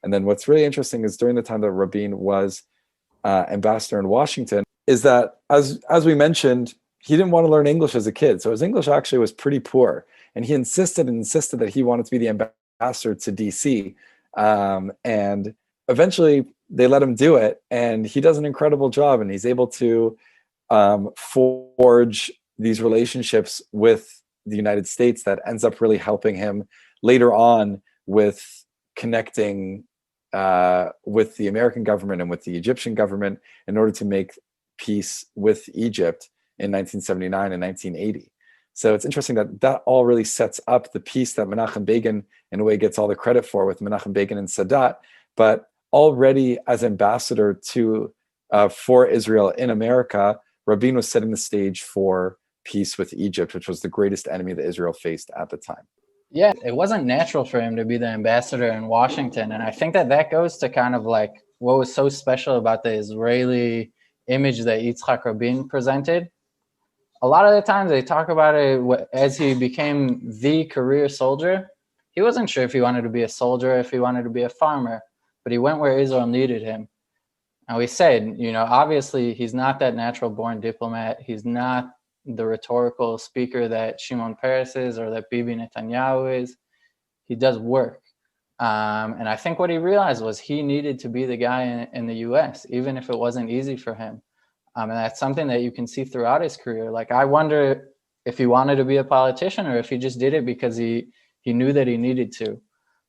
And then what's really interesting is during the time that Rabin was ambassador in Washington, is that as we mentioned, he didn't want to learn English as a kid. So his English actually was pretty poor. And he insisted that he wanted to be the ambassador to DC. And eventually they let him do it. And he does an incredible job. And he's able to forge these relationships with the United States that ends up really helping him later on with connecting with the American government and with the Egyptian government in order to make peace with Egypt in 1979 and 1980. So it's interesting that that all really sets up the peace that Menachem Begin, in a way, gets all the credit for with Menachem Begin and Sadat. But already as ambassador for Israel in America, Rabin was setting the stage for peace with Egypt, which was the greatest enemy that Israel faced at the time. Yeah, it wasn't natural for him to be the ambassador in Washington. And I think that goes to kind of like what was so special about the Israeli image that Yitzhak Rabin presented. A lot of the times they talk about it as he became the career soldier. He wasn't sure if he wanted to be a soldier, if he wanted to be a farmer, but he went where Israel needed him. And we said, obviously he's not that natural born diplomat. He's not the rhetorical speaker that Shimon Peres is or that Bibi Netanyahu is. He does work. And I think what he realized was he needed to be the guy in the US, even if it wasn't easy for him. And that's something that you can see throughout his career. Like, I wonder if he wanted to be a politician or if he just did it because he knew that he needed to.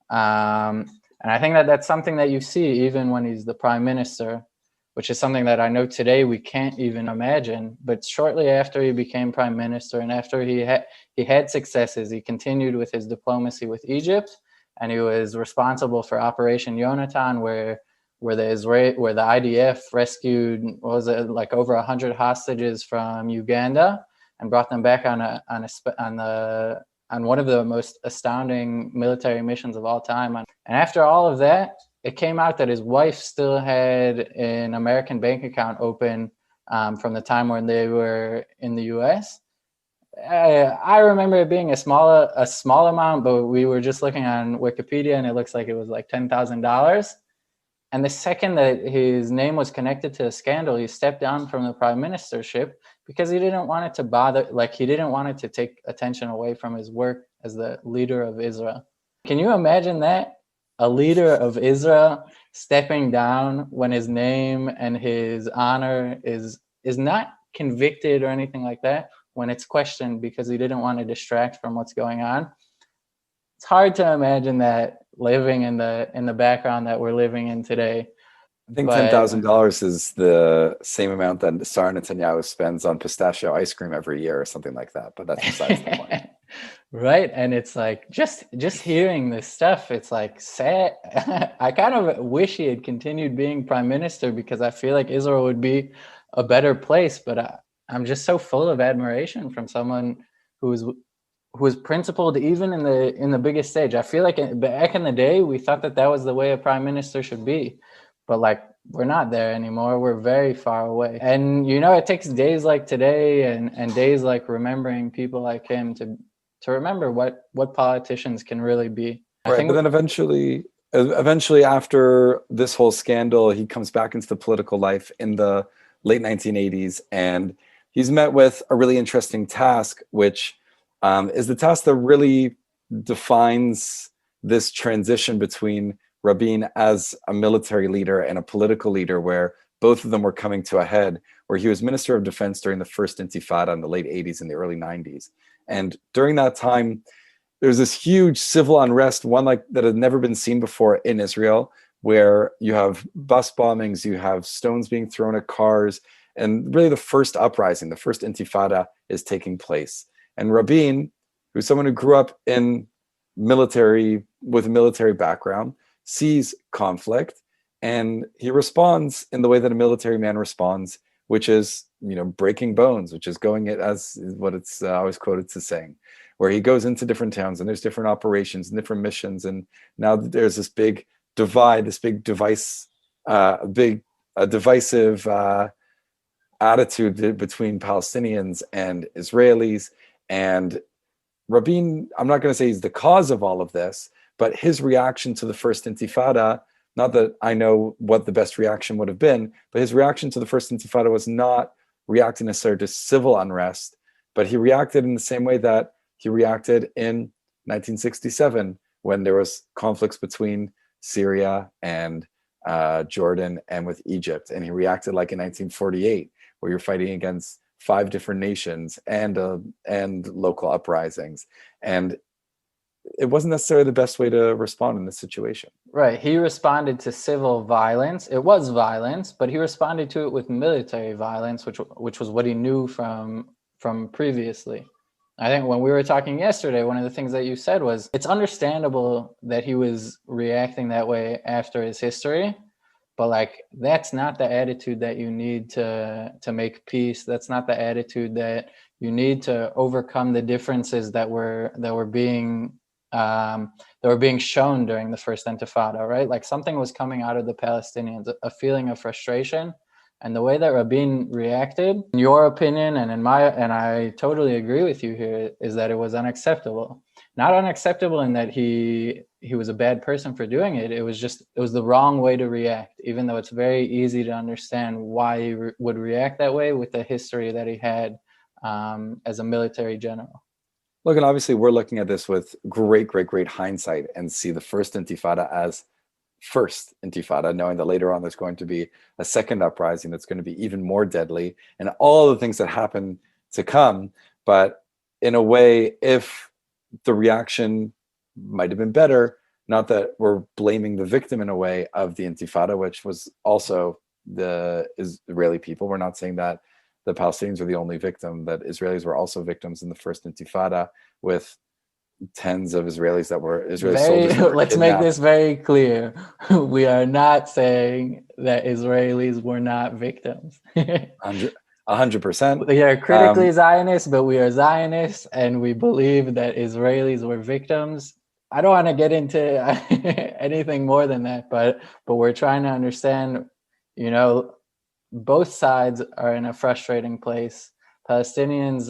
And I think that's something that you see even when he's the prime minister, which is something that I know today we can't even imagine. But shortly after he became prime minister and after he had successes, he continued with his diplomacy with Egypt, and he was responsible for Operation Yonatan, where the IDF rescued, like over 100 hostages from Uganda and brought them back on one of the most astounding military missions of all time. And after all of that, it came out that his wife still had an American bank account open from the time when they were in the US. I remember it being a small amount, but we were just looking on Wikipedia and it looks like it was like $10,000. And the second that his name was connected to a scandal, he stepped down from the prime ministership because he didn't want it to he didn't want it to take attention away from his work as the leader of Israel. Can you imagine that? A leader of Israel stepping down when his name and his honor is not convicted or anything like that, when it's questioned because he didn't want to distract from what's going on. It's hard to imagine that living in the background that we're living in today. I think $10,000 is the same amount that Sarah Netanyahu spends on pistachio ice cream every year or something like that. But that's besides the point. Right. And it's like, just hearing this stuff, it's like sad. I kind of wish he had continued being prime minister because I feel like Israel would be a better place. But I'm just so full of admiration from someone who was principled even in the biggest stage. I feel like back in the day, we thought that was the way a prime minister should be. But like, we're not there anymore. We're very far away. And, it takes days like today and days like remembering people like him to remember what politicians can really be. Right, but then eventually after this whole scandal, he comes back into the political life in the late 1980s, and he's met with a really interesting task, which is the task that really defines this transition between Rabin as a military leader and a political leader, where both of them were coming to a head, where he was Minister of Defense during the First Intifada in the late 80s and the early 90s. And during that time, there's this huge civil unrest, one like that had never been seen before in Israel, where you have bus bombings, you have stones being thrown at cars, and really the first uprising, the First Intifada, is taking place. And Rabin, who's someone who grew up with a military background, sees conflict, and he responds in the way that a military man responds, which is, breaking bones, which is going it as what it's always quoted to saying, where he goes into different towns and there's different operations and different missions. And now there's this big divide, this big divisive attitude between Palestinians and Israelis. And Rabin, I'm not going to say he's the cause of all of this, but his reaction to the First Intifada not that I know what the best reaction would have been, but his reaction to the First Intifada was not reacting necessarily to civil unrest, but he reacted in the same way that he reacted in 1967 when there was conflicts between Syria and Jordan and with Egypt. And he reacted like in 1948, where you're fighting against 5 different nations and local uprisings. And it wasn't necessarily the best way to respond in this situation. Right. He responded to civil violence. It was violence, but he responded to it with military violence, which was what he knew from previously. I think when we were talking yesterday, one of the things that you said was it's understandable that he was reacting that way after his history, but like that's not the attitude that you need to make peace. That's not the attitude that you need to overcome the differences that were being shown during the First Intifada, right? Like something was coming out of the Palestinians, a feeling of frustration. And the way that Rabin reacted, in your opinion, and I totally agree with you here, is that it was unacceptable. Not unacceptable in that he was a bad person for doing it. It was the wrong way to react, even though it's very easy to understand why he would react that way with the history that he had as a military general. Look, and obviously we're looking at this with great, great, great hindsight and see the First Intifada as First Intifada, knowing that later on there's going to be a second uprising that's going to be even more deadly and all the things that happen to come. But in a way, if the reaction might have been better, not that we're blaming the victim in a way of the Intifada, which was also the Israeli people. We're not saying that the Palestinians were the only victim, that Israelis were also victims in the First Intifada with tens of Israeli soldiers that were let's kidnapped. make this very clear. We are not saying that Israelis were not victims. 100%. We are critically Zionist, but we are Zionists, and we believe that Israelis were victims. I don't want to get into anything more than that, but we're trying to understand, both sides are in a frustrating place. Palestinians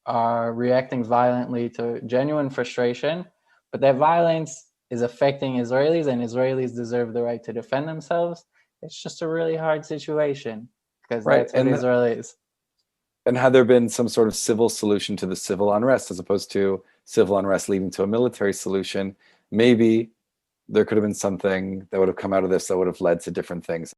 are reacting violently to genuine frustration, but that violence is affecting Israelis, and Israelis deserve the right to defend themselves. It's just a really hard situation because that's what Israel is. And had there been some sort of civil solution to the civil unrest as opposed to civil unrest leading to a military solution, maybe there could have been something that would have come out of this that would have led to different things.